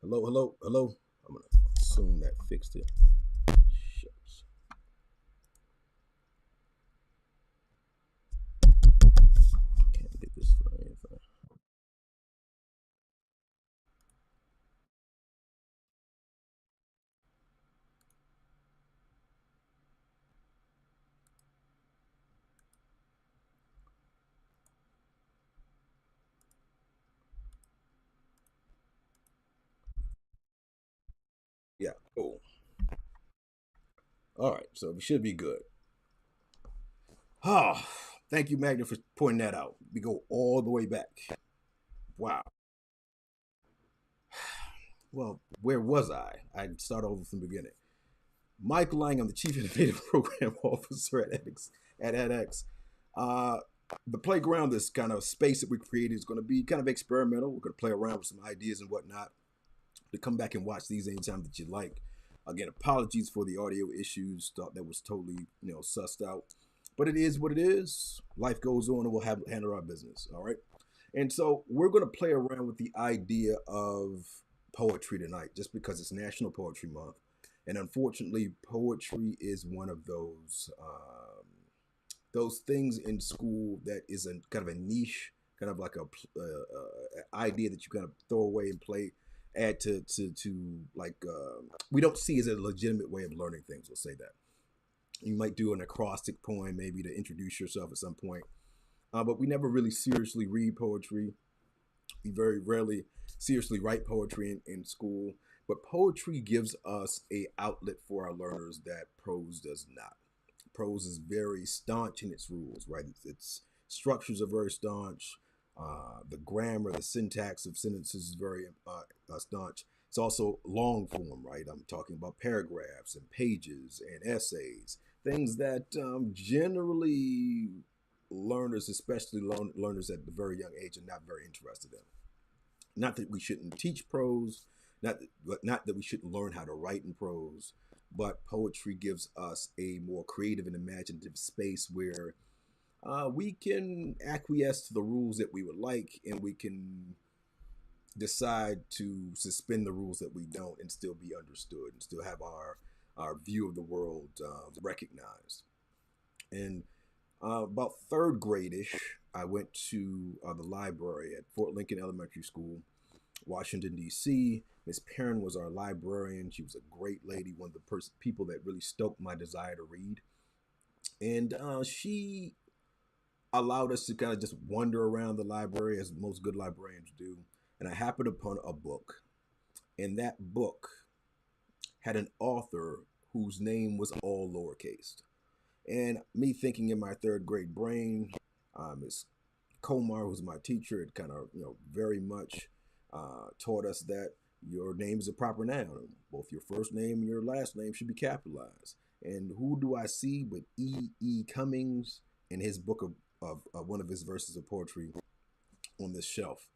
Hello, hello, hello. I'm gonna assume that fixed it. Shucks. Can't get this for anything. Yeah, cool. All right, so we should be good. Ah, thank you, Magna, for pointing that out. We go all the way back. Wow. Well, where was I? I'd start over from the beginning. Mike Lang, I'm the Chief Innovative Program Officer at edX. Uh, the playground, this kind of space that we created, is going to be kind of experimental. We're going to play around with some ideas and whatnot. To come back and watch these anytime that you like. Again, apologies for the audio issues. Thought that was totally, sussed out. But it is what it is. Life goes on and we'll handle our business. All right. And so we're going to play around with the idea of poetry tonight, just because it's National Poetry Month. And unfortunately, poetry is one of those things in school that is a kind of a niche, kind of like idea that you kind of throw away and play, add to like we don't see as a legitimate way of learning things. We'll say that you might do an acrostic poem maybe to introduce yourself at some point, but we never really seriously read poetry. We very rarely seriously write poetry in school. But poetry gives us a outlet for our learners that prose does not. Prose is very staunch in its rules, right? Its structures are very staunch. The grammar, the syntax of sentences is very staunch. It's also long form, right? I'm talking about paragraphs and pages and essays, things that generally learners, especially learners at the very young age, are not very interested in. Not that we shouldn't teach prose, not that we shouldn't learn how to write in prose, but poetry gives us a more creative and imaginative space where we can acquiesce to the rules that we would like, and we can decide to suspend the rules that we don't and still be understood and still have our view of the world recognized. And about third grade-ish, I went to the library at Fort Lincoln Elementary School, Washington, D.C. Miss Perrin was our librarian. She was a great lady, one of the people that really stoked my desire to read. And she allowed us to kind of just wander around the library as most good librarians do. And I happened upon a book. And that book had an author whose name was all lowercase. And me thinking in my third grade brain, Miss Komar, who's my teacher, it kind of, very much taught us that your name is a proper noun. Both your first name and your last name should be capitalized. And who do I see but E. Cummings in his book of one of his verses of poetry on this shelf?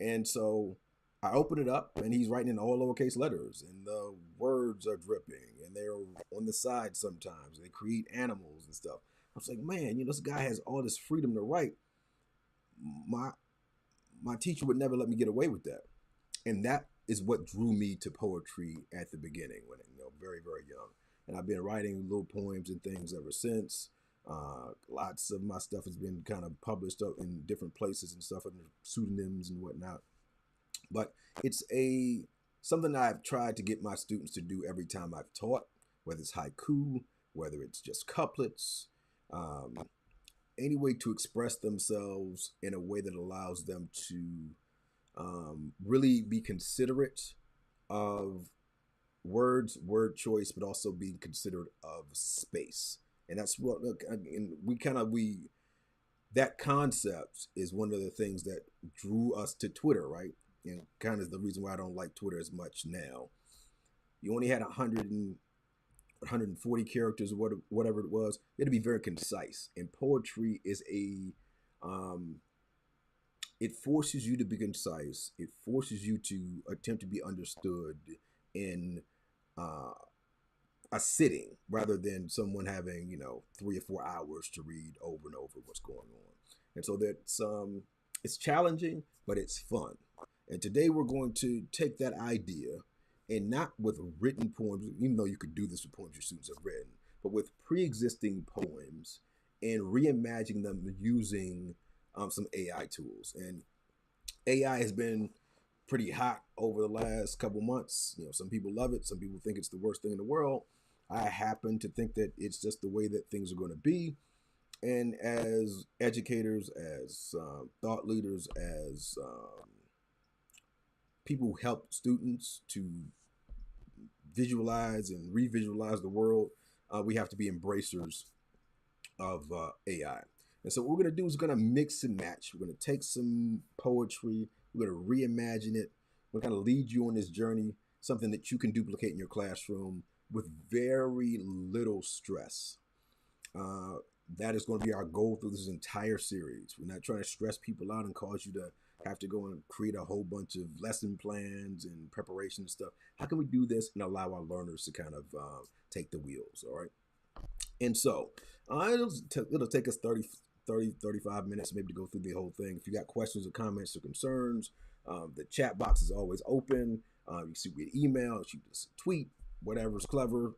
And so I open it up, and he's writing in all lowercase letters, and the words are dripping, and they're on the side sometimes. They create animals and stuff. I was like, man, this guy has all this freedom to write. My my teacher would never let me get away with that, and that is what drew me to poetry at the beginning, when very very young. And I've been writing little poems and things ever since. Lots of my stuff has been kind of published up in different places and stuff under pseudonyms and whatnot. But it's a something I've tried to get my students to do every time I've taught, whether it's haiku, whether it's just couplets, um, any way to express themselves in a way that allows them to really be considerate of words, word choice, but also being considerate of space. And that's what, look, and we that concept is one of the things that drew us to Twitter, right? And kind of the reason why I don't like Twitter as much now. You only had 140 characters or whatever it was. It'd be very concise. And poetry is um, it forces you to be concise. It forces you to attempt to be understood in uh, a sitting rather than someone having 3 or 4 hours to read over and over what's going on. And so that's It's challenging, but it's fun. And today we're going to take that idea and not with written poems, even though you could do this with poems your students have written, but with pre-existing poems and reimagine them using some AI tools. And AI has been pretty hot over the last couple months. You know, some people love it. Some people think it's the worst thing in the world. I happen to think that it's just the way that things are going to be. And as educators, as thought leaders, as people who help students to visualize and revisualize the world, we have to be embracers of AI. And so what we're going to do is we're going to mix and match. We're going to take some poetry. We're going to reimagine it. We're going to lead you on this journey, something that you can duplicate in your classroom with very little stress. That is going to be our goal through this entire series. We're not trying to stress people out and cause you to have to go and create a whole bunch of lesson plans and preparation and stuff. How can we do this and allow our learners to kind of take the wheels, all right? And so it'll take us 35 minutes maybe to go through the whole thing. If you got questions or comments or concerns, the chat box is always open. You can shoot me an email, shoot us a tweet, whatever's clever.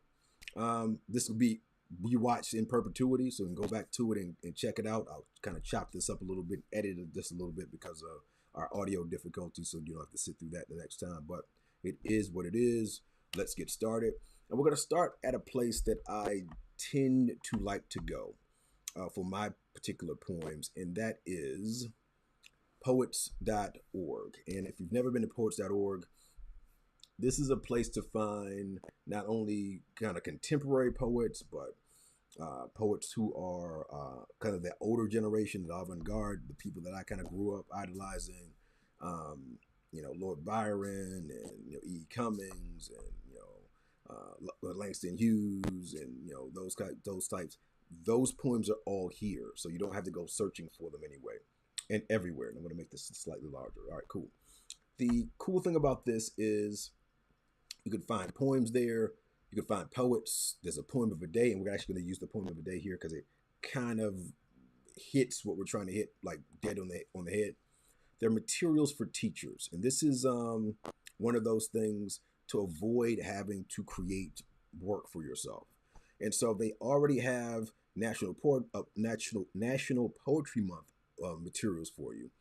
This will be watched in perpetuity, so we can go back to it and check it out. I'll kind of chop this up a little bit, edit it just a little bit because of our audio difficulty, so you don't have to sit through that the next time. But it is what it is. Let's get started. And we're going to start at a place that I tend to like to go for my particular poems, and that is poets.org. And if you've never been to poets.org, this is a place to find not only kind of contemporary poets, but poets who are kind of that older generation, the avant-garde, the people that I kind of grew up idolizing, Lord Byron and E. Cummings and Langston Hughes and those types. Those poems are all here, so you don't have to go searching for them anyway and everywhere. And I'm going to make this slightly larger. All right, cool. The cool thing about this is you can find poems there. You can find poets. There's a poem of a day, and we're actually going to use the poem of the day here because it kind of hits what we're trying to hit, like dead on the head. They're materials for teachers, and this is one of those things to avoid having to create work for yourself. And so they already have National Poetry Month materials for you.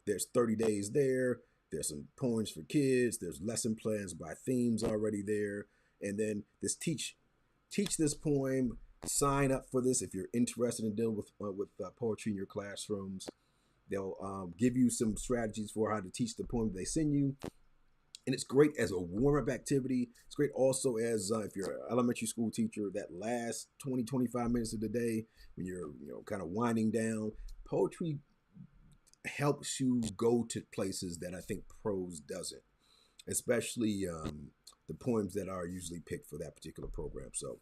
There's 30 days there. There's some poems for kids. There's lesson plans by themes already there. And then this teach this poem. Sign up for this if you're interested in dealing with poetry in your classrooms. They'll give you some strategies for how to teach the poem they send you. And it's great as a warm-up activity. It's great also as if you're an elementary school teacher, that last 20-25 minutes of the day when you're kind of winding down. Poetry helps you go to places that I think prose doesn't, especially the poems that are usually picked for that particular program. So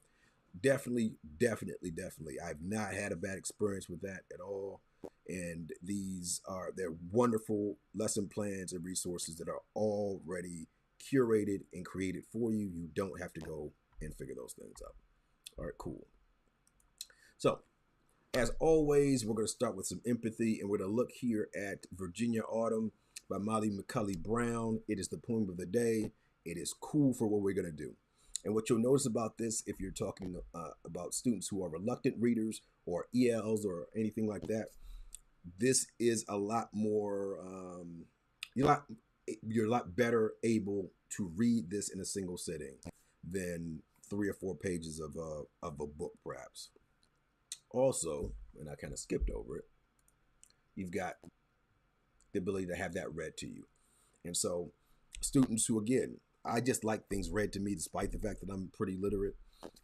definitely. I've not had a bad experience with that at all. And they're wonderful lesson plans and resources that are already curated and created for you. You don't have to go and figure those things out. All right, cool. So as always, we're going to start with some empathy, and we're going to look here at Virginia Autumn by Molly McCulley Brown. It is the poem of the day. It is cool for what we're going to do. And what you'll notice about this, if you're talking about students who are reluctant readers or ELs or anything like that, this is a lot more, you're a lot better able to read this in a single sitting than 3 or 4 pages of a book, perhaps. Also, and I kind of skipped over it, you've got the ability to have that read to you. And so students who, again, I just like things read to me despite the fact that I'm pretty literate.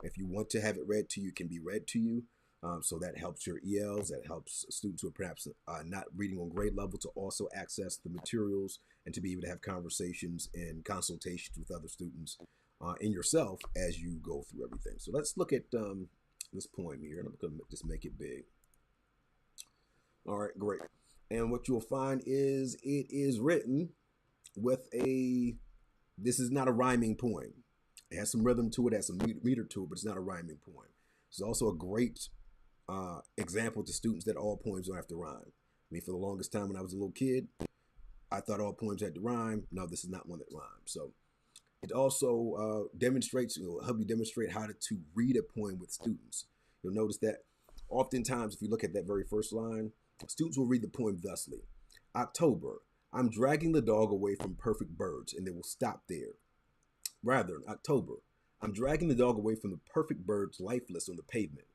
If you want to have it read to you, it can be read to you. So that helps your ELs, that helps students who are perhaps not reading on grade level to also access the materials and to be able to have conversations and consultations with other students and yourself as you go through everything. So let's look at this poem here, and I'm going to just make it big. All right, great. And what you'll find is it is written with this is not a rhyming poem. It has some rhythm to it, has some meter to it, but it's not a rhyming poem. It's also a great example to students that all poems don't have to rhyme. I mean, for the longest time when I was a little kid, I thought all poems had to rhyme. No, this is not one that rhymes. So it also demonstrates, help you demonstrate how to read a poem with students. You'll notice that oftentimes, if you look at that very first line, students will read the poem thusly. October, I'm dragging the dog away from perfect birds, and they will stop there. Rather, October, I'm dragging the dog away from the perfect birds lifeless on the pavement.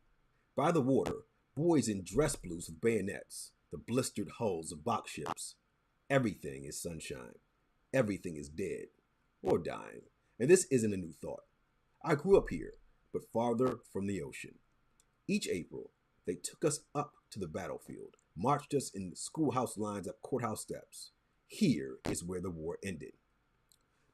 By the water, boys in dress blues with bayonets, the blistered hulls of box ships. Everything is sunshine. Everything is dead or dying. And this isn't a new thought. I grew up here, but farther from the ocean. Each April, they took us up to the battlefield, marched us in the schoolhouse lines up courthouse steps. Here is where the war ended.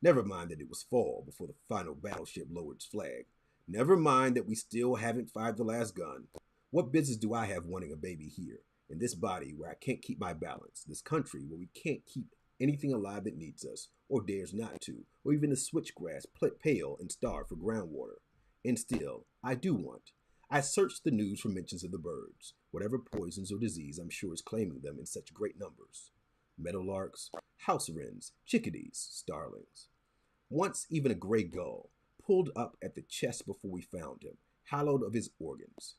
Never mind that it was fall before the final battleship lowered its flag. Never mind that we still haven't fired the last gun. What business do I have wanting a baby here, in this body where I can't keep my balance, this country where we can't keep anything alive that needs us, or dares not to, or even the switchgrass pale and starve for groundwater? And still, I do want. I searched the news for mentions of the birds, whatever poisons or disease I'm sure is claiming them in such great numbers. Meadowlarks, house wrens, chickadees, starlings. Once even a gray gull pulled up at the chest before we found him, hallowed of his organs.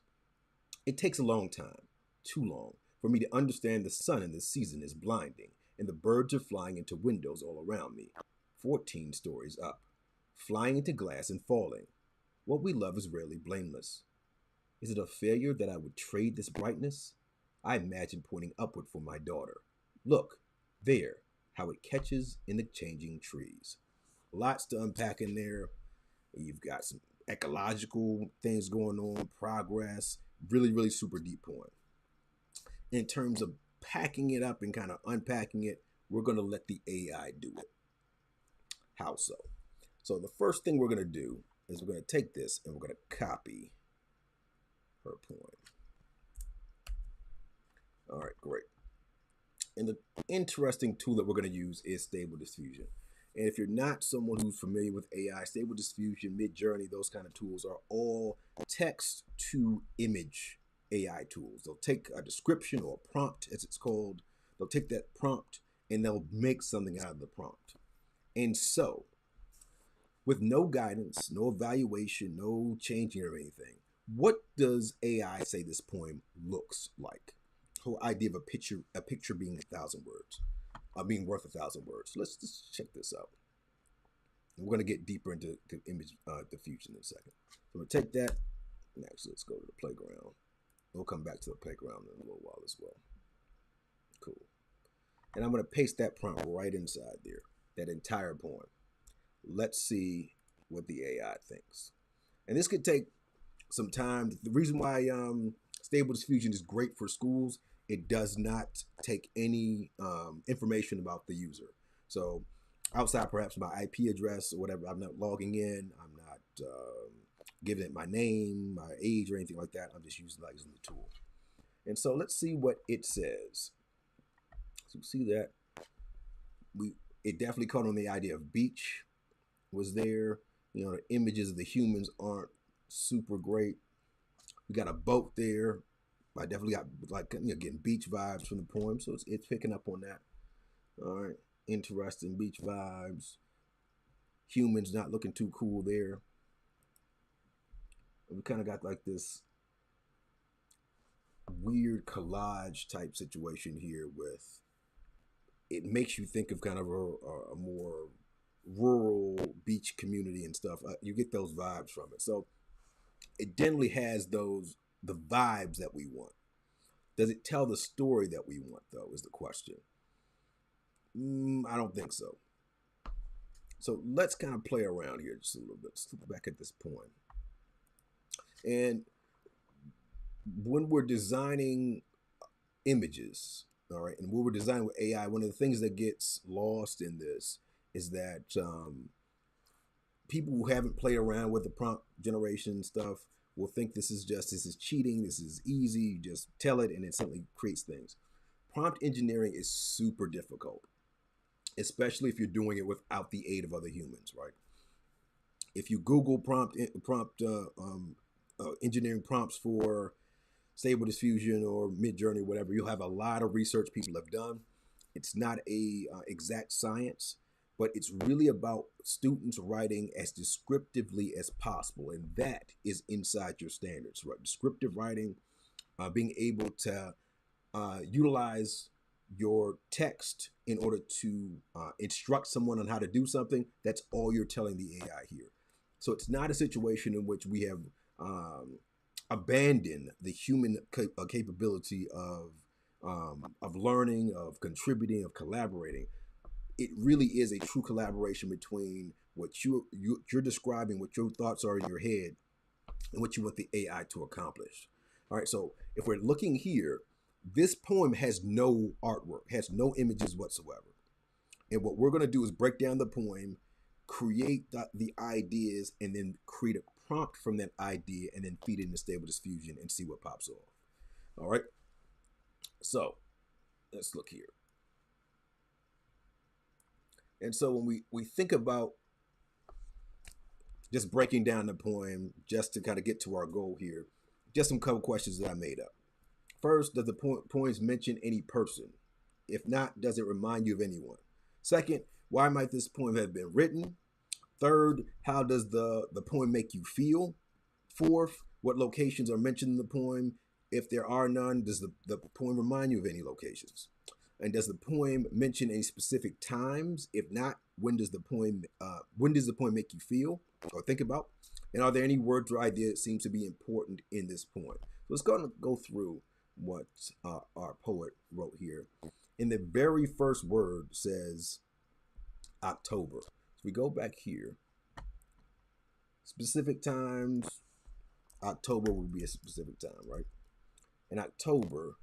It takes a long time, too long, for me to understand the sun in this season is blinding, and the birds are flying into windows all around me, 14 stories up, flying into glass and falling. What we love is rarely blameless. Is it a failure that I would trade this brightness? I imagine pointing upward for my daughter. Look, there, how it catches in the changing trees. Lots to unpack in there. You've got some ecological things going on, progress, really, really super deep poem. In terms of packing it up and kind of unpacking it, we're going to let the AI do it. How so? So the first thing we're going to do is we're going to take this and we're going to copy her poem. All right, great. And the interesting tool that we're going to use is Stable Diffusion. And if you're not someone who's familiar with AI, Stable Diffusion, Midjourney, those kind of tools are all text to image AI tools. They'll take a description or a prompt, as it's called. They'll take that prompt and they'll make something out of the prompt. And so, with no guidance, no evaluation, no changing or anything, what does AI say this poem looks like? Whole idea of a picture being 1,000 words, being worth 1,000 words. Let's just check this out. We're going to get deeper into image diffusion in a second. So we'll take that. Next, let's go to the playground. We'll come back to the playground in a little while as well. Cool. And I'm going to paste that prompt right inside there, that entire poem. Let's see what the AI thinks. And this could take some time. The reason why Stable Diffusion is great for schools, it does not take any information about the user. So outside perhaps my IP address or whatever, I'm not logging in. I'm not giving it my name, my age, or anything like that. I'm just using the tool. And so let's see what it says. So you see that it definitely caught on the idea of beach was there. You know, the images of the humans aren't super great. We got a boat there. I definitely got getting beach vibes from the poem, so it's picking up on that. All right, interesting beach vibes. Humans not looking too cool there. We kind of got like this weird collage type situation here with it makes you think of kind of a more rural beach community and stuff. You get those vibes from it. So it generally has the vibes that we want. Does it tell the story that we want, though, is the question. I don't think so. So let's kind of play around here just a little bit. Let's look back at this poem. And when we're designing images, all right, and when we're designing with AI, one of the things that gets lost in this is that people who haven't played around with the prompt generation stuff will think this is cheating, this is easy, you just tell it and it simply creates things. Prompt engineering is super difficult, especially if you're doing it without the aid of other humans, right? If you Google prompt engineering prompts for Stable Diffusion or Midjourney, whatever, you'll have a lot of research people have done. It's not a exact science, but it's really about students writing as descriptively as possible, and that is inside your standards, right? Descriptive writing, being able to utilize your text in order to instruct someone on how to do something. That's all you're telling the AI here. So it's not a situation in which we have abandoned the human capability of learning, of contributing, of collaborating. It really is a true collaboration between what you're describing, what your thoughts are in your head, and what you want the AI to accomplish. All right, so if we're looking here, this poem has no artwork, has no images whatsoever. And what we're going to do is break down the poem, create the ideas, and then create a prompt from that idea, and then feed it into Stable Diffusion and see what pops off. All right, so let's look here. And so when we think about just breaking down the poem, just to kind of get to our goal here, just some couple questions that I made up. First, does the poems mention any person? If not, does it remind you of anyone? Second, why might this poem have been written? Third, how does the poem make you feel? Fourth, what locations are mentioned in the poem? If there are none, does the poem remind you of any locations? And does the poem mention any specific times? If not, when does the poem make you feel or think about? And are there any words or ideas that seem to be important in this poem? So let's go through what our poet wrote here. In the very first word says October. So we go back here. Specific times, October would be a specific time, right? And October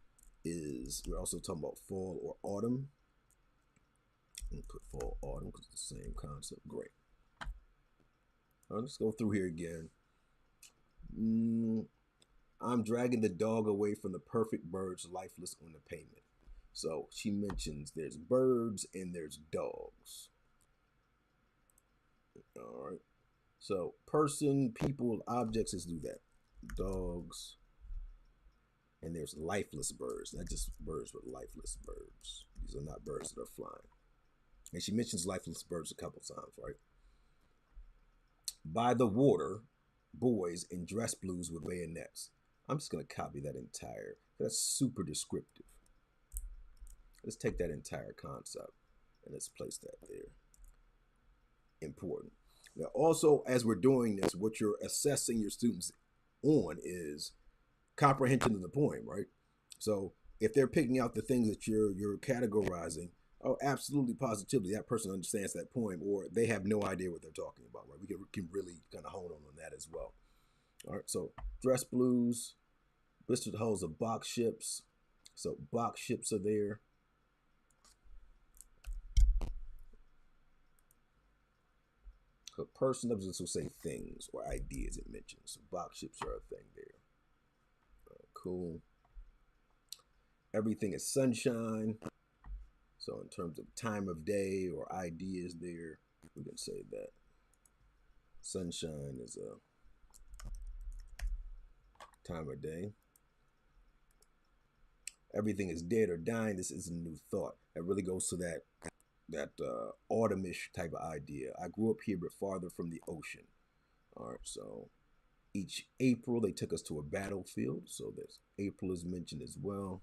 is, we're also talking about fall or autumn. I'm put fall, autumn, because it's the same concept. Great. All right, let's go through here again. I'm dragging the dog away from the perfect birds lifeless on the pavement. So she mentions there's birds and there's dogs. All right. So person, people, objects, let's do that. Dogs. And there's lifeless birds, not just birds, but lifeless birds. These are not birds that are flying. And she mentions lifeless birds a couple times, right? By the water, boys in dress blues with bayonets. I'm just going to copy that entire. That's super descriptive. Let's take that entire concept and let's place that there. Important. Now, also, as we're doing this, what you're assessing your students on is comprehension of the poem, right? So if they're picking out the things that you're categorizing, oh, absolutely, positively, that person understands that poem, or they have no idea what they're talking about, right? We can really kind of hone on that as well. All right, so dress blues, blistered hulls of box ships. So box ships are there. So person, that was say things or ideas it mentions. So box ships are a thing there. Cool. Everything is sunshine. So in terms of time of day or ideas there, we can say that sunshine is a time of day. Everything is dead or dying. This is a new thought. That really goes to that autumnish type of idea. I grew up here but farther from the ocean. All right, so each April, they took us to a battlefield. So this April is mentioned as well.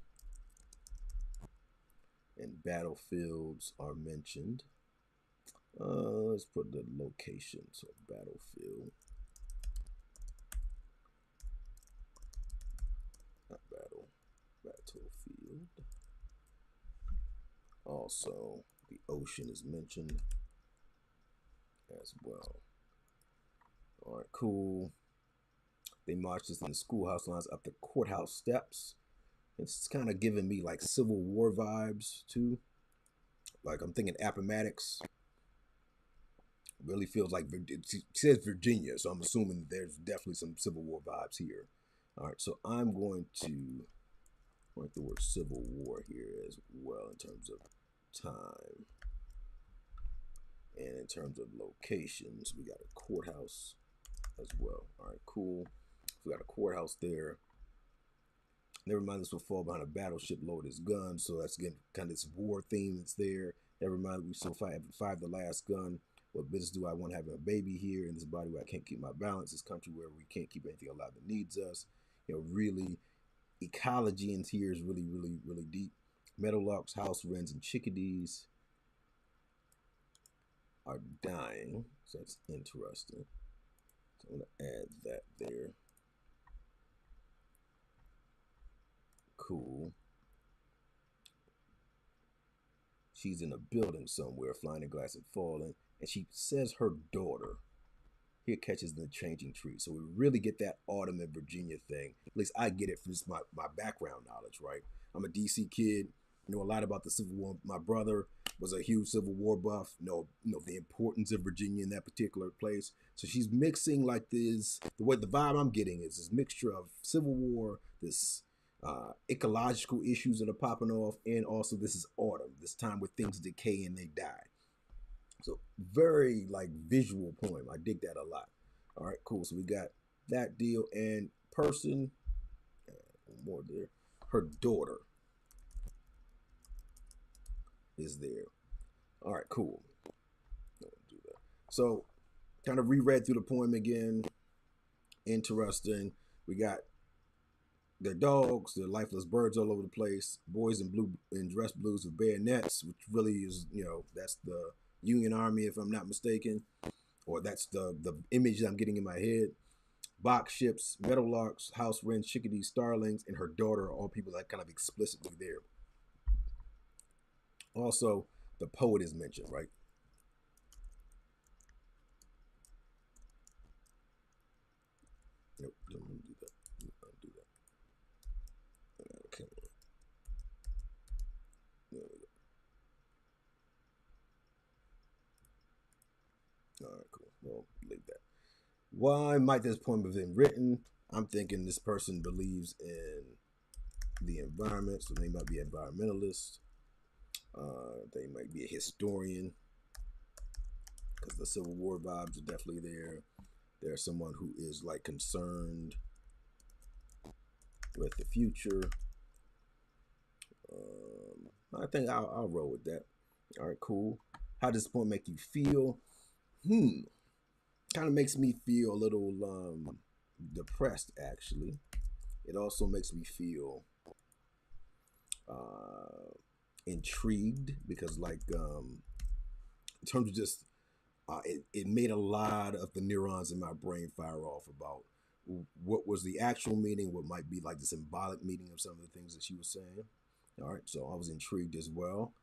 And battlefields are mentioned. Let's put the location. So battlefield. Not battle. Battlefield. Also, the ocean is mentioned as well. All right, cool. They marched us in the schoolhouse lines up the courthouse steps. It's kind of giving me like Civil War vibes too. Like I'm thinking Appomattox. Really feels like it says Virginia, so I'm assuming there's definitely some Civil War vibes here. All right, so I'm going to write the word Civil War here as well in terms of time. And in terms of locations, we got a courthouse as well. All right, cool. We got a courthouse there. Never mind, this will fall behind a battleship load his gun. So that's again kind of this war theme that's there. Never mind, we still fired the last gun. What business do I want having a baby here in this body where I can't keep my balance? This country where we can't keep anything alive that needs us. Really, ecology in here is really, really, really deep. Meadowlarks, house wrens, and chickadees are dying. So that's interesting. So I'm going to add that there. Cool. She's in a building somewhere, flying in glass and falling, and she says her daughter here catches in the changing trees. So we really get that autumn in Virginia thing. At least I get it from just my background knowledge, right? I'm a DC kid, know a lot about the Civil War. My brother was a huge Civil War buff, know the importance of Virginia in that particular place. So she's mixing like this, the vibe I'm getting is this mixture of Civil War, this ecological issues that are popping off, and also this is autumn, this time where things decay and they die. So very like visual poem. I dig that a lot. All right, cool. So we got that deal, and person, one more there. Her daughter is there. All right, cool. Do that. So kind of reread through the poem again. Interesting. We got their dogs, their lifeless birds all over the place. Boys in dress blues with bayonets, which really is, that's the Union Army, if I'm not mistaken, or that's the image that I'm getting in my head. Box ships, meadowlarks, house wrens, chickadees, starlings, and her daughter are all people that kind of explicitly there. Also, the poet is mentioned, right? Nope, don't do that. Don't do that. Okay. There we go. All right, cool. Well, leave that. Why might this poem have been written? I'm thinking this person believes in the environment, so they might be environmentalists. They might be a historian, because the Civil War vibes are definitely there. There's someone who is like concerned with the future. I think I'll roll with that. All right, cool. How does this poem make you feel? Kind of makes me feel a little depressed, actually. It also makes me feel intrigued, because like in terms of just it made a lot of the neurons in my brain fire off about what was the actual meaning, what might be like the symbolic meaning of some of the things that she was saying. All right, so I was intrigued as well.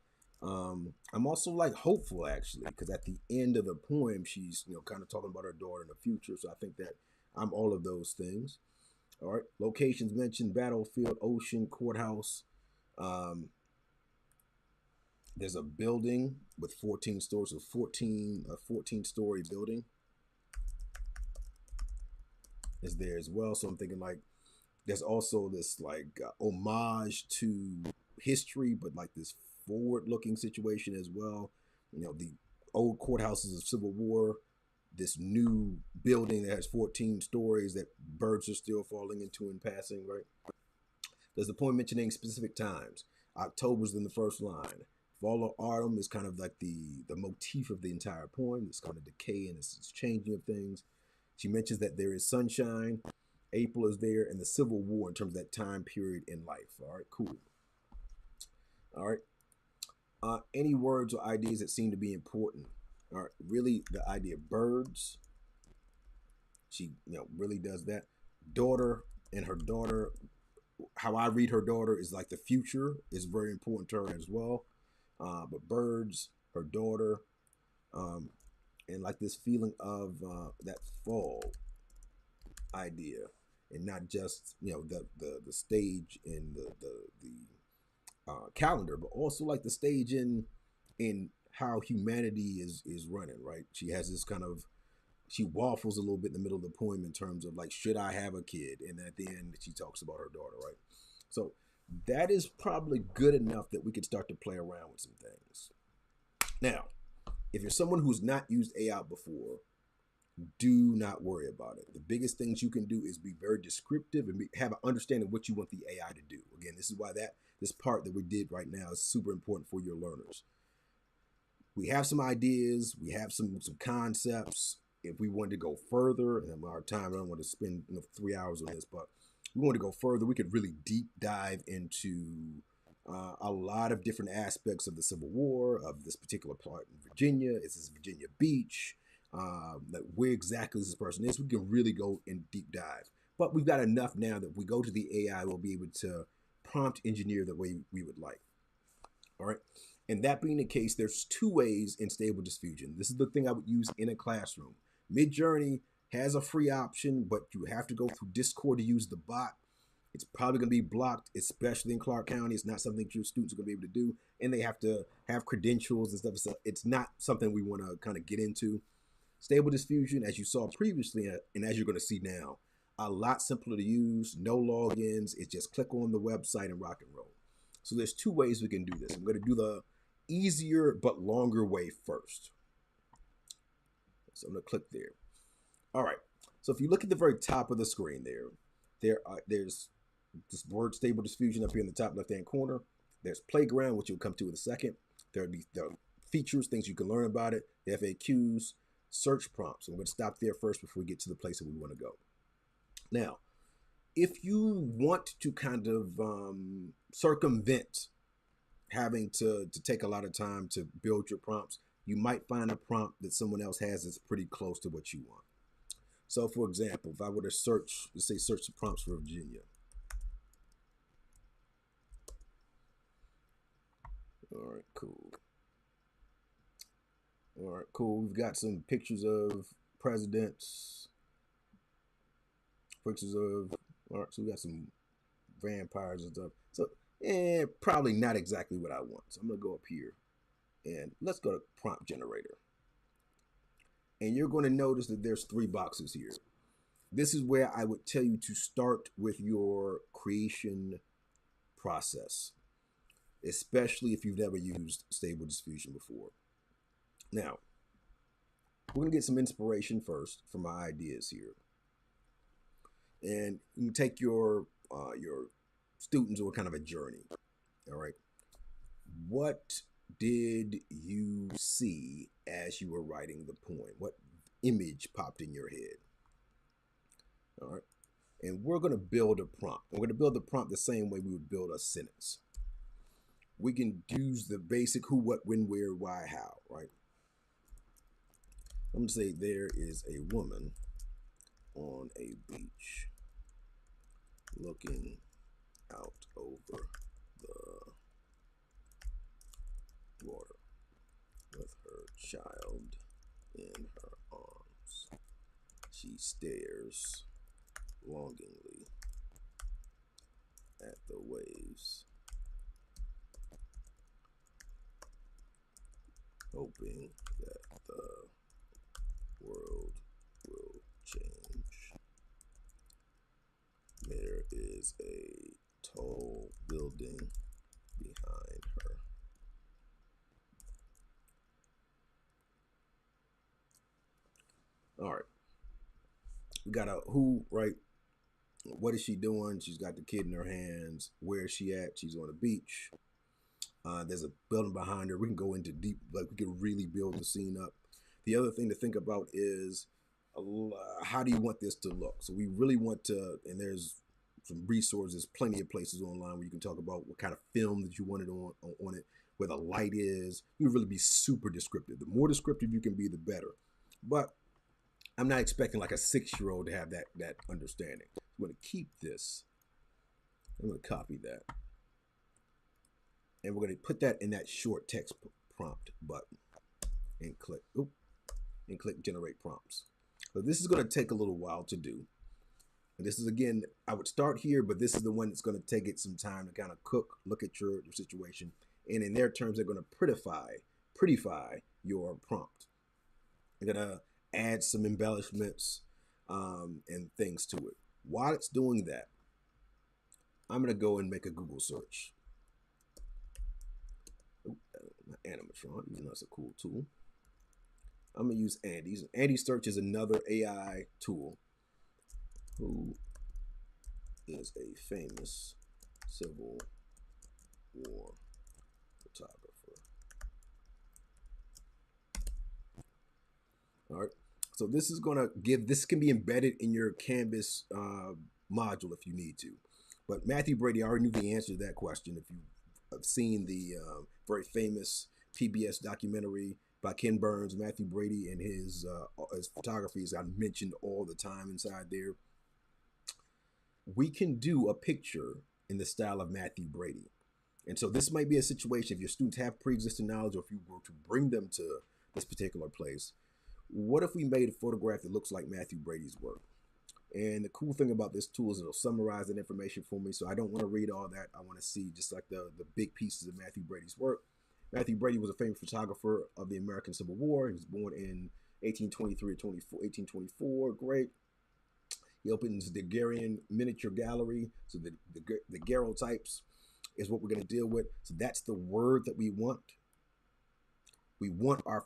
I'm also like hopeful, actually, because at the end of the poem, she's kind of talking about her daughter in the future. So I think that I'm all of those things. All right, locations mentioned: battlefield, ocean, courthouse. There's a building with 14 stories, so 14-story building is there as well. So I'm thinking like there's also this like homage to history, but like this forward-looking situation as well. The old courthouses of Civil War, this new building that has 14 stories that birds are still falling into in passing, right? There's the poem mentioning specific times. October's in the first line. Fall or autumn is kind of like the motif of the entire poem. This kind of decay and this changing of things. She mentions that there is sunshine. April is there, and the Civil War in terms of that time period in life. All right, cool. All right. Any words or ideas that seem to be important? All right, really the idea of birds. She really does that. Daughter and her daughter. How I read her daughter is like the future is very important to her as well. But birds, her daughter, and like this feeling of that fall idea, and not just the stage in the calendar, but also like the stage in how humanity is running. Right? She has this kind of, she waffles a little bit in the middle of the poem in terms of like, should I have a kid? And at the end, she talks about her daughter. Right? So that is probably good enough that we could start to play around with some things. Now, if you're someone who's not used AI before, Do not worry about it. The biggest things you can do is be very descriptive and have an understanding of what you want the AI to do. Again, this is why this part that we did right now is super important for your learners. We have some ideas, we have some concepts. If we wanted to go further, and our time, I don't want to spend 3 hours on this, but we want to go further, we could really deep dive into a lot of different aspects of the Civil War, of this particular part in Virginia. Is this Virginia Beach? Where exactly this person is? We can really go in deep dive. But we've got enough now that if we go to the AI, we'll be able to prompt engineer the way we would like. All right. And that being the case, there's two ways in Stable Diffusion. This is the thing I would use in a classroom. Midjourney has a free option, but you have to go through Discord to use the bot. It's probably going to be blocked, especially in Clark County. It's not something your students are going to be able to do, and they have to have credentials and stuff. So it's not something we want to kind of get into. Stable Diffusion, as you saw previously, and as you're going to see now, a lot simpler to use, no logins. It's just click on the website and rock and roll. So there's two ways we can do this. I'm going to do the easier but longer way first. So I'm going to click there. All right. So if you look at the very top of the screen there's this word Stable Diffusion up here in the top left-hand corner. There's Playground, which you'll come to in a second. There are the features, things you can learn about it, the FAQs, search prompts. I'm going to stop there first before we get to the place that we want to go. Now, if you want to kind of circumvent having to take a lot of time to build your prompts, you might find a prompt that someone else has that's pretty close to what you want. So for example, if I were to search, let's say search the prompts for Virginia. All right, cool. All right, cool. We've got some pictures of presidents. Pictures of, all right, so we got some vampires and stuff. So, probably not exactly what I want. So I'm going to go up here and let's go to prompt generator. And you're going to notice that there's 3 boxes here. This is where I would tell you to start with your creation process, especially if you've never used Stable Diffusion before. Now, we're going to get some inspiration first from my ideas here. And you can take your students on kind of a journey. All right. What did you see as you were writing the poem? What image popped in your head? All right. And we're going to build a prompt. We're going to build the prompt the same way we would build a sentence. We can use the basic who, what, when, where, why, how, right? I'm going to say there is a woman on a beach looking out over the water with her child in her arms. She stares longingly at the waves, hoping that the world will change. There is a tall building behind her. All right. We got a who, right? What is she doing? She's got the kid in her hands. Where is she at? She's on a beach. There's a building behind her. We can go into deep, like we can really build the scene up. The other thing to think about is how do you want this to look? So we really want to, and there's some resources, plenty of places online where you can talk about what kind of film that you wanted on it, where the light is. You really be super descriptive. The more descriptive you can be, the better. But I'm not expecting like a 6-year-old to have that understanding. I'm going to keep this. I'm going to copy that. And we're going to put that in that short text prompt button and click generate prompts. So this is going to take a little while to do. And this is, again, I would start here, but this is the one that's going to take it some time to kind of look at your situation. And in their terms, they're going to prettify your prompt. They're going to add some embellishments and things to it. While it's doing that, I'm going to go and make a Google search. Not animatron, even though it's a cool tool. I'm gonna use Andy's. Andy Search is another AI tool. Who is a famous Civil War photographer? All right. So this is gonna give. This can be embedded in your Canvas module if you need to. But Matthew Brady, I already knew the answer to that question. If you've seen the very famous PBS documentary by Ken Burns, Matthew Brady, and his photography is mentioned all the time inside there. We can do a picture in the style of Matthew Brady. And so this might be a situation if your students have pre-existing knowledge, or if you were to bring them to this particular place. What if we made a photograph that looks like Matthew Brady's work? And the cool thing about this tool is it'll summarize that information for me. So I don't want to read all that. I want to see just like the big pieces of Matthew Brady's work. Matthew Brady was a famous photographer of the American Civil War. He was born in 1824. Great. He opens the Daguerrean Miniature Gallery. So the daguerreotypes is what we're going to deal with. So that's the word that we want. We want our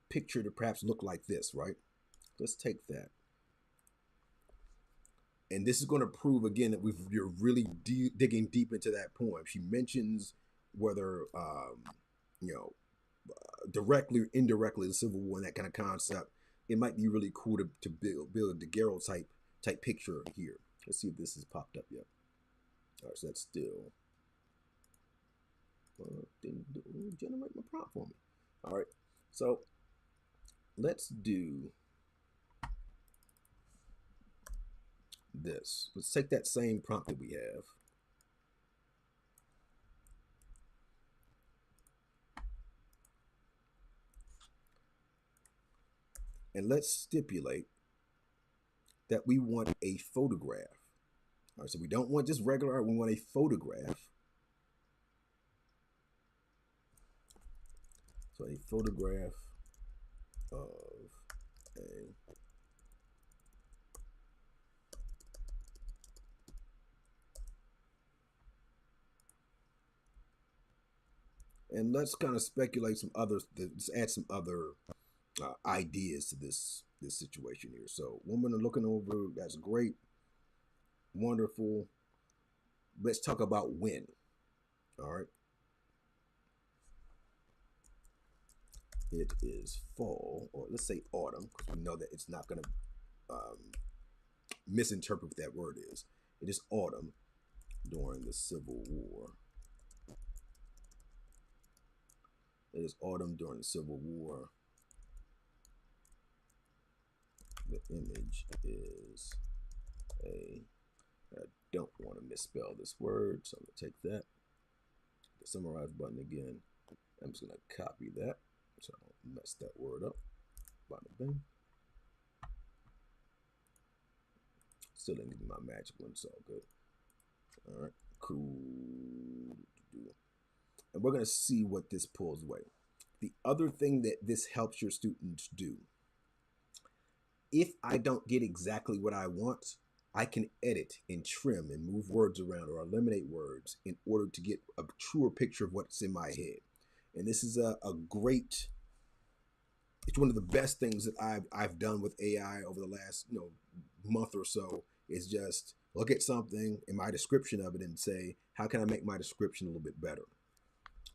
picture to perhaps look like this, right? Let's take that. And this is going to prove again that you're really digging deep into that poem. She mentions whether, directly or indirectly the Civil War and that kind of concept. It might be really cool to build a daguerreotype type picture here. Let's see if this has popped up yet. All right, so that's still didn't generate my prompt for me. All right, so let's do this. Let's take that same prompt that we have. And let's stipulate that we want a photograph. All right, so we don't want just regular art, we want a photograph. So a photograph of a and let's kind of speculate some others, let's add some other ideas to this situation here. So woman are looking over, that's great, wonderful. Let's talk about when. All right. It is fall, or let's say autumn, because we know that it's not going to misinterpret what that word is. It is autumn during the Civil War. It is autumn during the Civil War. The image is I don't want to misspell this word, so I'm going to take that. The summarize button again. I'm just going to copy that so I don't mess that word up. Bada bing. Still didn't get my magic one, so good. All right, cool. And we're going to see what this pulls away. The other thing that this helps your students do, if I don't get exactly what I want, I can edit and trim and move words around or eliminate words in order to get a truer picture of what's in my head. And this is a great, it's one of the best things that I've done with AI over the last month or so, is just look at something in my description of it and say, how can I make my description a little bit better?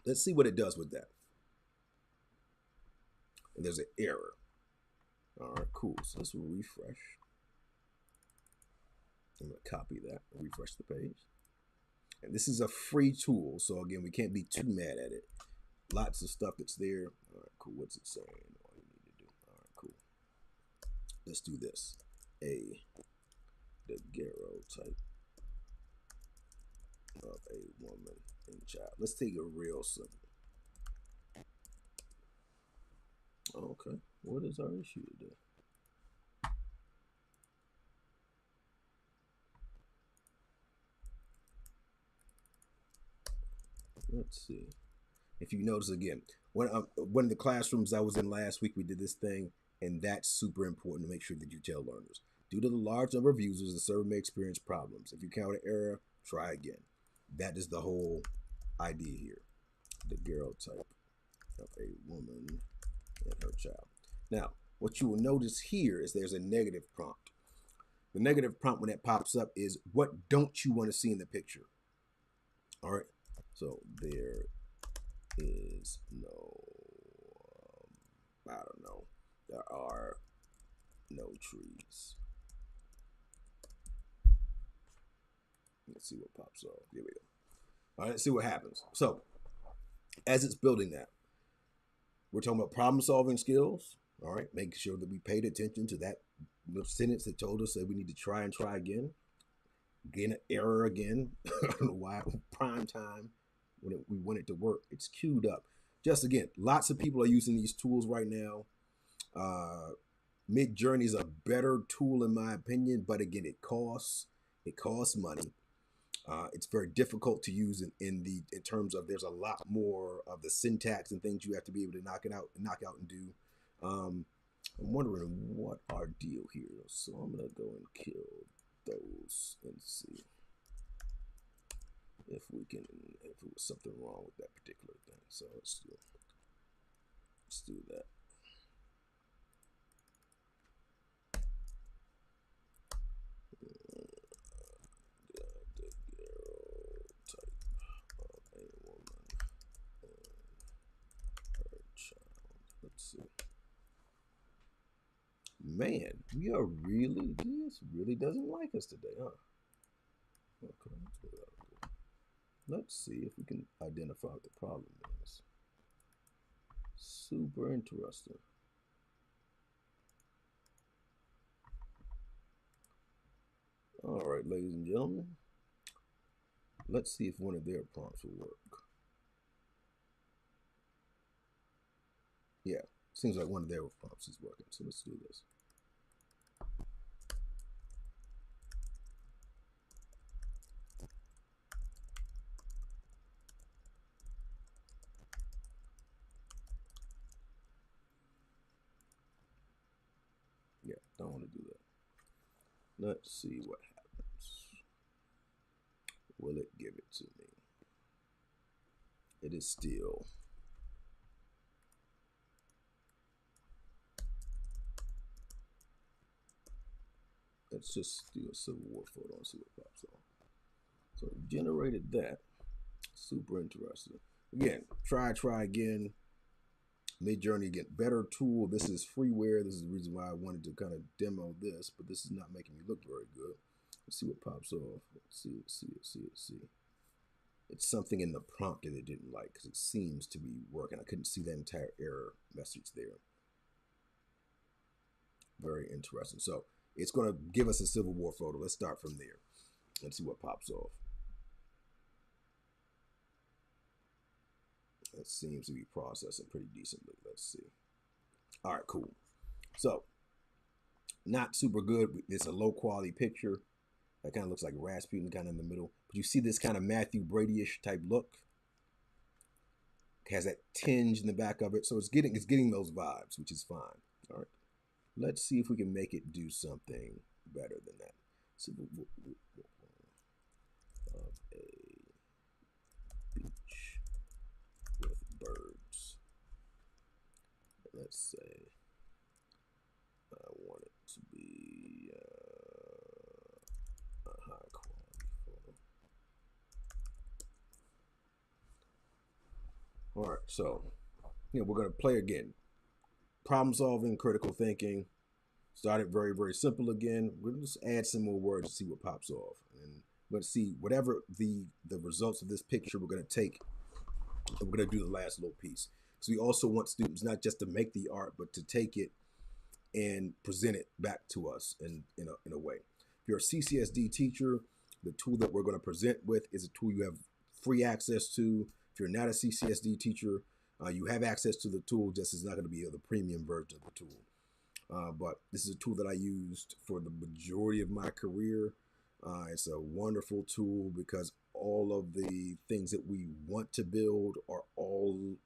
Let's see what it does with that. And there's an error. All right, cool. So let's refresh. I'm going to copy that and refresh the page. And this is a free tool, so again, we can't be too mad at it. Lots of stuff that's there. All right, cool. What's it saying? What do we need to do? All right, cool. Let's do this. A daguerreotype of a woman and child. Let's take a real simple. Okay, what is our issue today? Let's see. If you notice again, one of the classrooms I was in last week, we did this thing, and that's super important to make sure that you tell learners. Due to the large number of users, the server may experience problems. If you encounter an error, try again. That is the whole idea here. The daguerreotype of a woman and her child. Now, what you will notice here is there's a negative prompt. The negative prompt when that pops up is what don't you want to see in the picture? All right. So there is no, I don't know. There are no trees. Let's see what pops off. Here we go. All right, let's see what happens. So as it's building that, we're talking about problem solving skills. All right, making sure that we paid attention to that sentence that told us that we need to try and try again. Again, an error again. I don't know why. Prime time when we want it to work. It's queued up. Just again, lots of people are using these tools right now. Midjourney is a better tool in my opinion, but again, it costs money. It's very difficult to use in terms of there's a lot more of the syntax and things you have to be able to knock out and do. I'm wondering what our deal here. So I'm gonna go and kill those and see if it was something wrong with that particular thing. So let's do that. Let's see. Man, this really doesn't like us today, huh? Okay, let's see if we can identify what the problem is. Super interesting. All right, ladies and gentlemen, let's see if one of their prompts will work. Yeah, seems like one of their prompts is working, so let's do this. Yeah, don't want to do that. Let's see what happens. Will it give it to me? It is still. Let's just do a Civil War photo and see what pops off. So it generated that. Super interesting. Again, try again. Midjourney, get better tool. This is freeware. This is the reason why I wanted to kind of demo this, but this is not making me look very good. Let's see what pops off. Let's see. It's something in the prompt that it didn't like because it seems to be working. I couldn't see the entire error message there. Very interesting. So it's going to give us a Civil War photo. Let's start from there. Let's see what pops off. It seems to be processing pretty decently. Let's see. All right, cool. So, not super good. It's a low quality picture. That kind of looks like Rasputin kind of in the middle. But you see this kind of Matthew Brady-ish type look. It has that tinge in the back of it. So it's getting those vibes, which is fine. All right. Let's see if we can make it do something better than that. So, of a beach with birds. Let's say I want it to be a high quality photo. All right, so we're going to play again. Problem solving, critical thinking. Started very, very simple again. We're going to just add some more words to see what pops off. And let's see whatever the results of this picture we're going to take. And we're going to do the last little piece. So we also want students not just to make the art, but to take it and present it back to us in a way. If you're a CCSD teacher, the tool that we're going to present with is a tool you have free access to. If you're not a CCSD teacher, you have access to the tool, just it's not going to be the premium version of the tool. But this is a tool that I used for the majority of my career. It's a wonderful tool because all of the things that we want to build are all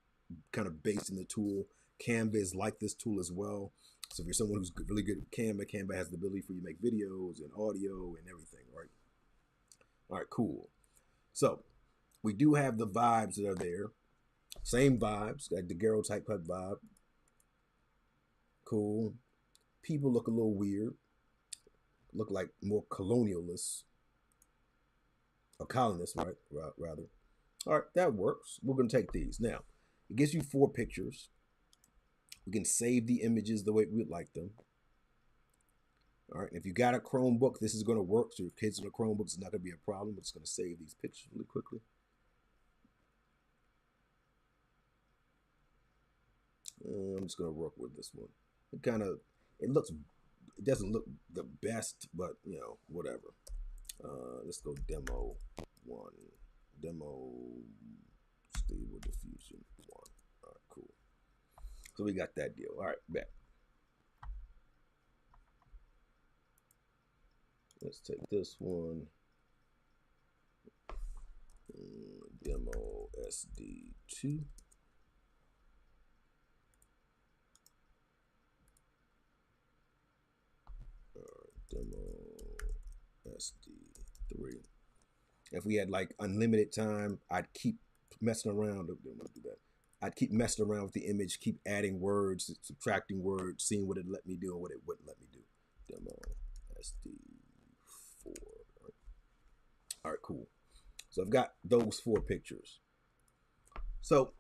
kind of based in the tool. Canva is like this tool as well. So if you're someone who's really good at Canva has the ability for you to make videos and audio and everything, right? All right, cool. So we do have the vibes that are there. Same vibes, that daguerreotype vibe. Cool. People look a little weird. Look like more colonialists or colonists, right? Rather. All right, that works. We're going to take these. Now, it gives you 4 pictures. We can save the images the way we'd like them. All right, and if you got a Chromebook, this is going to work. So your kids on a Chromebook, it's not going to be a problem. It's going to save these pictures really quickly. I'm just going to work with this one. It doesn't look the best, but you know, whatever. Let's go demo 1. Demo stable diffusion 1. All right, cool. So we got that deal. All right, back. Let's take this one. Demo SD2. Demo SD3. If we had like unlimited time, I'd keep messing around. Don't want to do that. I'd keep messing around with the image, keep adding words, subtracting words, seeing what it let me do and what it wouldn't let me do. Demo SD4. All right, cool. So I've got those 4 pictures. So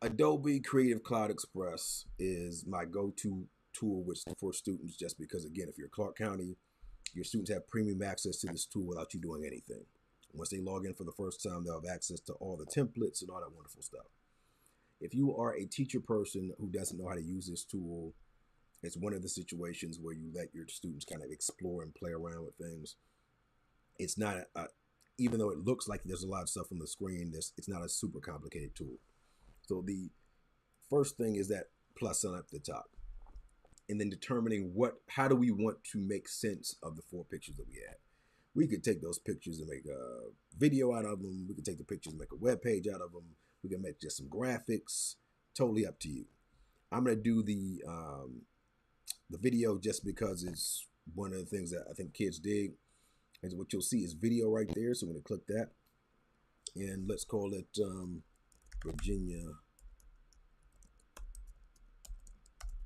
Adobe Creative Cloud Express is my go-to tool for students, just because, again, if you're Clark County, your students have premium access to this tool without you doing anything. Once they log in for the first time, they'll have access to all the templates and all that wonderful stuff. If you are a teacher person who doesn't know how to use this tool, it's one of the situations where you let your students kind of explore and play around with things. It's not, even though it looks like there's a lot of stuff on the screen, it's not a super complicated tool. So the first thing is that plus sign up at the top. And then determining how do we want to make sense of the 4 pictures that we had. We could take those pictures and make a video out of them. We could take the pictures and make a web page out of them. We can make just some graphics. Totally up to you. I'm gonna do the video just because it's one of the things that I think kids dig. And what you'll see is video right there. So I'm gonna click that, and let's call it Virginia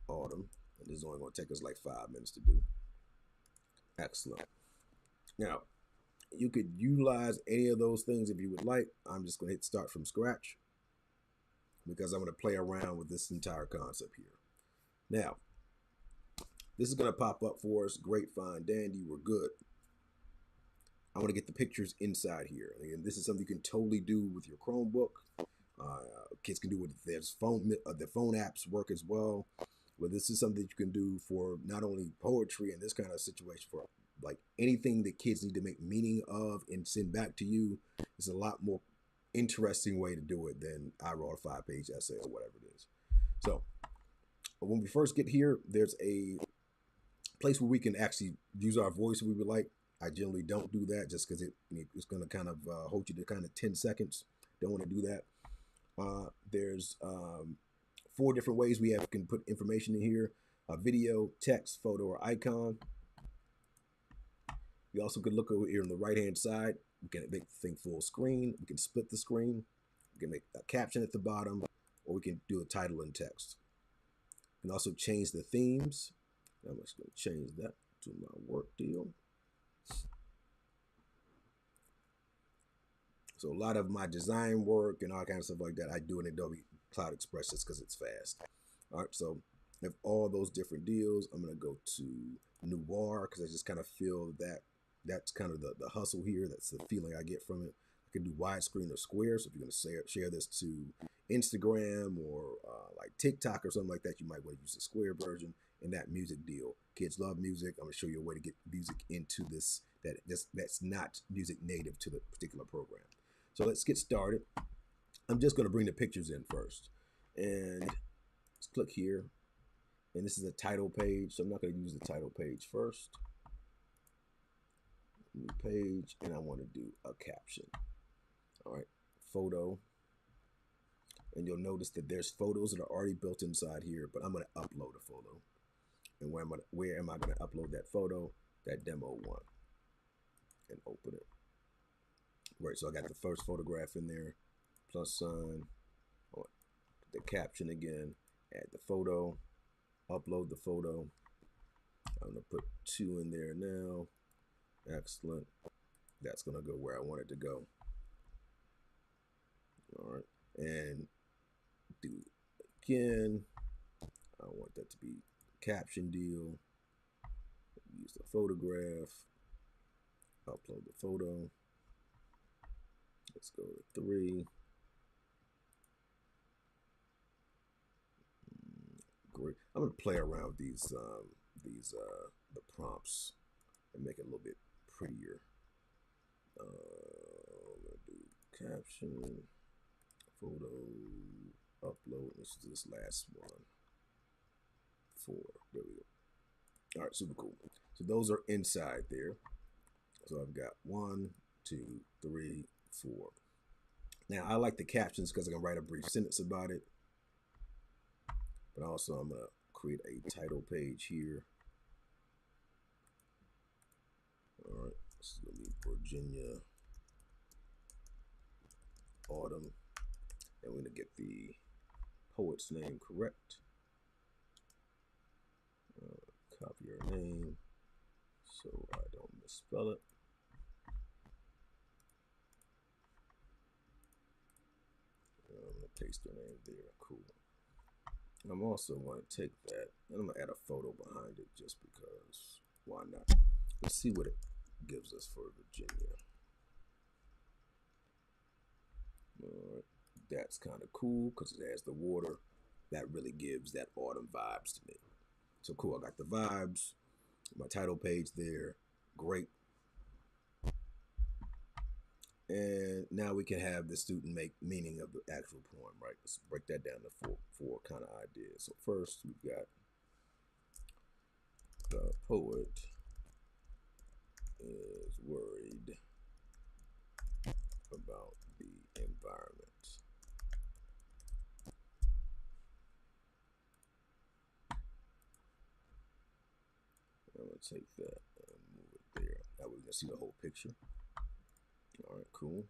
Autumn. And this is only going to take us like 5 minutes to do. Excellent. Now, you could utilize any of those things if you would like. I'm just going to hit start from scratch because I'm going to play around with this entire concept here. Now, this is going to pop up for us. Great, fine, dandy. We're good. I want to get the pictures inside here. And this is something you can totally do with your Chromebook. Kids can do with their phone apps work as well. But this is something that you can do for not only poetry and this kind of situation, for like anything that kids need to make meaning of and send back to you. It's a lot more interesting way to do it than I wrote a 5-page essay or whatever it is. So when we first get here, there's a place where we can actually use our voice if we would like. I generally don't do that just because it's going to kind of hold you to kind of 10 seconds. Don't want to do that. There's 4 different ways we can put information in here: video, text, photo, or icon. We also could look over here on the right-hand side. We can make the thing full screen. We can split the screen. We can make a caption at the bottom, or we can do a title and text. We can also change the themes. I'm just going to change that to my work deal. So a lot of my design work and all kinds of stuff like that, I do in Adobe Cloud Express just because it's fast. All right, so I have all those different deals. I'm going to go to Noir because I just kind of feel that's kind of the hustle here. That's the feeling I get from it. I can do widescreen or square. So if you're going to share this to Instagram or like TikTok or something like that, you might want to use the square version. And that music deal. Kids love music. I'm going to show you a way to get music into this that's not music native to the particular program. So let's get started. I'm just going to bring the pictures in first. And let's click here. And this is a title page. So I'm not going to use the title page first. New page. And I want to do a caption. All right. Photo. And you'll notice that there's photos that are already built inside here. But I'm going to upload a photo. And where am I going to upload that photo? That demo one. And open it. Right, so I got the first photograph in there, plus sign, the caption again, add the photo, upload the photo. I'm gonna put 2 in there now. Excellent. That's gonna go where I want it to go. All right, and do it again. I want that to be caption deal. Use the photograph. Upload the photo. Let's go to 3. Great. I'm gonna play around with these the prompts and make it a little bit prettier. I'm gonna do caption, photo, upload. Let's do this last one. 4. There we go. All right, super cool. So those are inside there. So I've got 1, 2, 3, 4. Now I like the captions because I can write a brief sentence about it. But also I'm gonna create a title page here. All right, this is gonna be Virginia Autumn, and we're gonna get the poet's name correct. Copy her name so I don't misspell it. I'm gonna paste her name there. Cool. I'm also going to take that and I'm going to add a photo behind it just because, why not? Let's see what it gives us for Virginia. All right, that's kind of cool because it has the water. That really gives that autumn vibes to me. So cool, I got the vibes, my title page there, great. And now we can have the student make meaning of the actual poem, right? Let's break that down to four kind of ideas. So first we've got the poet is worried about the environment. I'm gonna take that and move it there. That way we can see the whole picture. All right, cool.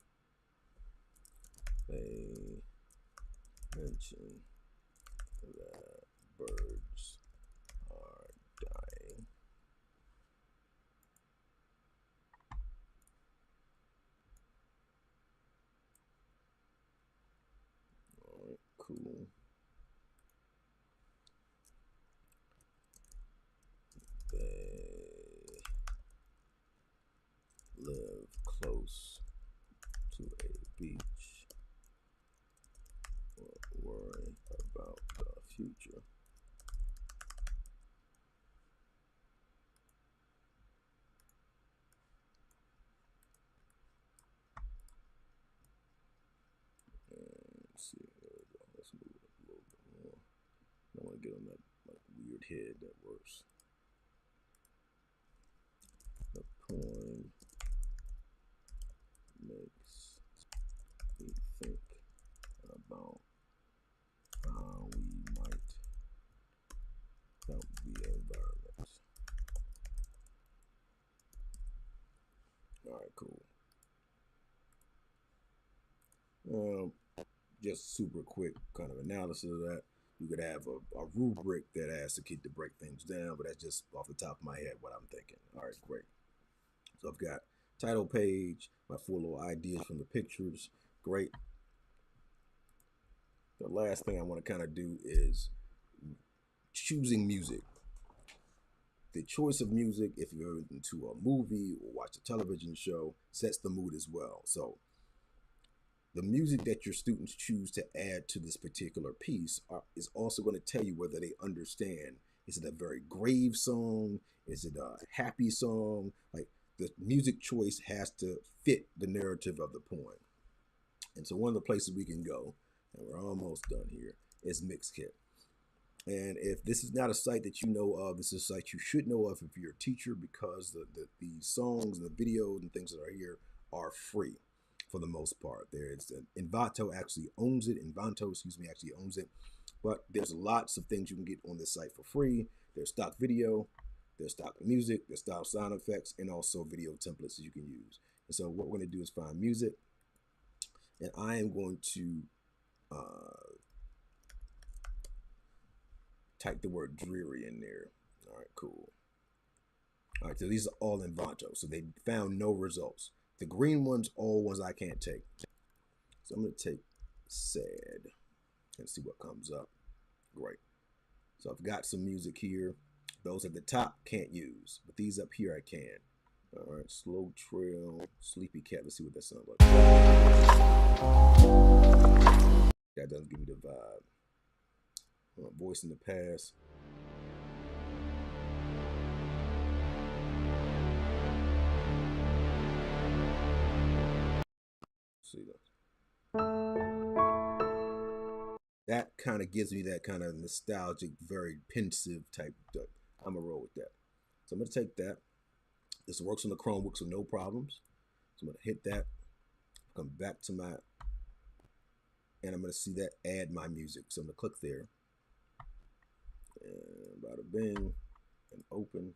They mention that birds are dying. All right, cool. They live close to a beach. Worry about the future. And let's see, there we go. Let's move it up a little bit more. I don't want to get on that like weird head that works. The poem makes me think about how we might help the environment. All right, cool. Just super quick kind of analysis of that. You could have a rubric that asks the kid to break things down, but that's just off the top of my head what I'm thinking. All right, great. So I've got title page, my 4 little ideas from the pictures. Great. The last thing I want to kind of do is choosing music. The choice of music, if you're into a movie or watch a television show, sets the mood as well. So the music that your students choose to add to this particular piece is also going to tell you whether they understand. Is it a very grave song? Is it a happy song? Like the music choice has to fit the narrative of the poem. And so one of the places we can go, and we're almost done here, is Mixkit. And if this is not a site that you know of, this is a site you should know of if you're a teacher, because the songs and the videos and things that are here are free for the most part. There's Envato actually owns it. Envato, excuse me, actually owns it. But there's lots of things you can get on this site for free. There's stock video, there's stock music, there's style sound effects, and also video templates that you can use. And so what we're going to do is find music, and I am going to type the word dreary in there. All right, cool. All right, so these are all in Vonto. So they found no results. The green ones, all ones I can't take. So I'm going to take sad and see what comes up. Great. So I've got some music here. Those at the top can't use, but these up here I can. All right, slow trail, sleepy cat. Let's see what that sounds like. That doesn't give me the vibe. Voice in the past. See that? That kind of gives me that kind of nostalgic, very pensive type. I'm gonna roll with that. So I'm gonna take that. This works on the Chromebook, so no problems. So I'm gonna hit that. Come back to my, and I'm gonna see that add my music. So I'm gonna click there, and bada bing, and open.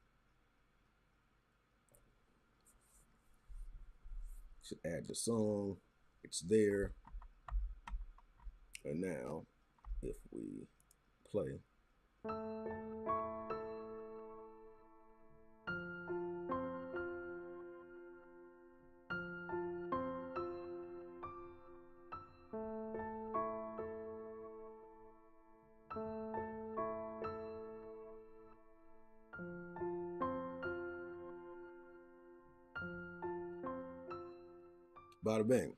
Should add the song. It's there. And now, if we play. Bada bing.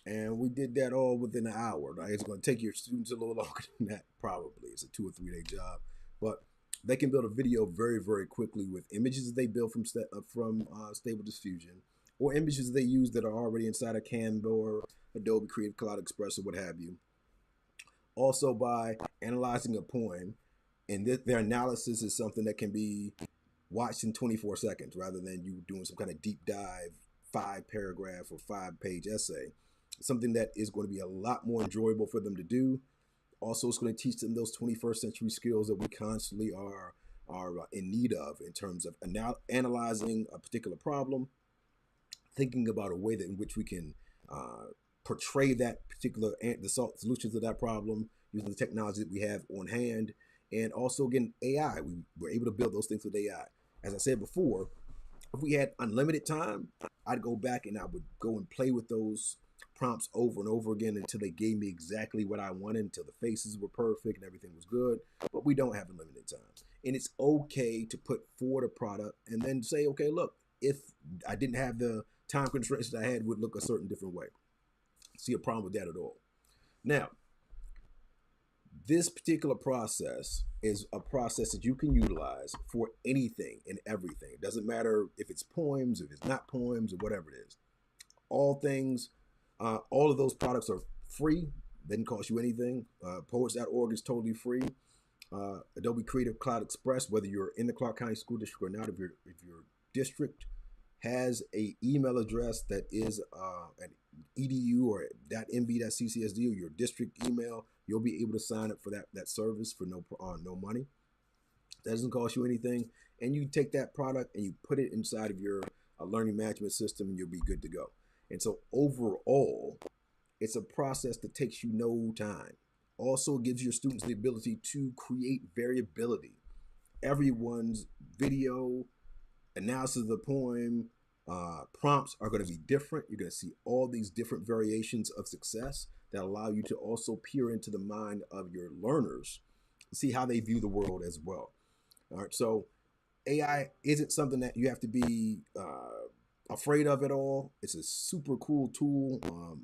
And we did that all within an hour. Right? It's going to take your students a little longer than that, probably. It's a 2 or 3 day job. But they can build a video very, very quickly with images that they build from Stable Diffusion, or images they use that are already inside of Canva or Adobe Creative Cloud Express or what have you. Also by analyzing a poem, and their analysis is something that can be watched in 24 seconds rather than you doing some kind of deep dive 5-paragraph or 5-page essay. Something that is going to be a lot more enjoyable for them to do. Also, it's going to teach them those 21st century skills that we constantly are in need of in terms of analyzing a particular problem, thinking about a way that in which we can portray that particular the solution to that problem using the technology that we have on hand, and also again AI. We were able to build those things with AI. As I said before, if we had unlimited time, I'd go back and I would go and play with those prompts over and over again until they gave me exactly what I wanted, until the faces were perfect and everything was good. But we don't have unlimited time. And it's okay to put forward a product and then say, okay, look, if I didn't have the time constraints that I had, it would look a certain different way. See a problem with that at all. Now, this particular process is a process that you can utilize for anything and everything. It doesn't matter if it's poems, if it's not poems, or whatever it is. All of those products are free. They didn't cost you anything. Poets.org is totally free. Adobe Creative Cloud Express, whether you're in the Clark County School District or not, if your district has a email address that is an edu or .mb.ccsd or your district email, you'll be able to sign up for that service for no money. That doesn't cost you anything, and you take that product and you put it inside of your learning management system, and you'll be good to go. And so overall, it's a process that takes you no time. Also gives your students the ability to create variability. Everyone's video, analysis of the poem, prompts are going to be different. You're going to see all these different variations of success that allow you to also peer into the mind of your learners, see how they view the world as well. All right, so AI isn't something that you have to be afraid of at all. It's a super cool tool.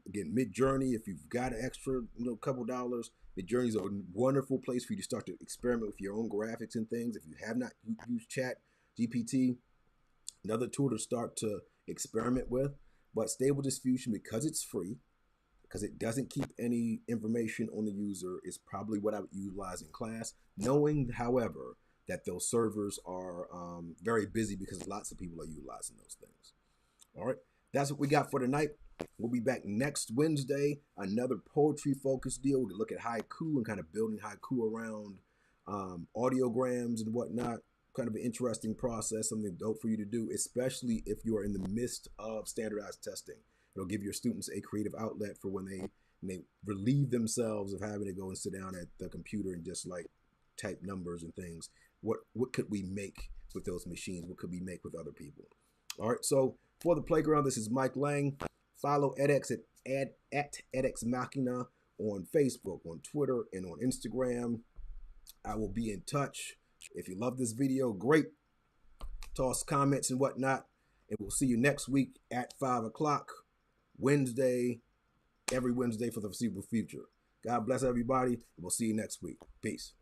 Again, Midjourney, if you've got an extra couple dollars, Midjourney is a wonderful place for you to start to experiment with your own graphics and things. If you have not used Chat GPT, another tool to start to experiment with. But Stable Diffusion, because it's free, because it doesn't keep any information on the user, is probably what I would utilize in class, knowing, however, that those servers are very busy because lots of people are utilizing those things. All right, that's what we got for tonight. We'll be back next Wednesday, another poetry-focused deal. We'll look at haiku and kind of building haiku around audiograms and whatnot. Kind of an interesting process, something dope for you to do, especially if you are in the midst of standardized testing. It'll give your students a creative outlet for when they relieve themselves of having to go and sit down at the computer and just like type numbers and things. What could we make with those machines? What could we make with other people? All right, so for the playground, this is Mike Lang. Follow edX at ed.Xmachina on Facebook, on Twitter, and on Instagram. I will be in touch. If you love this video, great. Toss comments and whatnot. And we'll see you next week at 5 o'clock, Wednesday, every Wednesday for the foreseeable future. God bless everybody. We'll see you next week. Peace.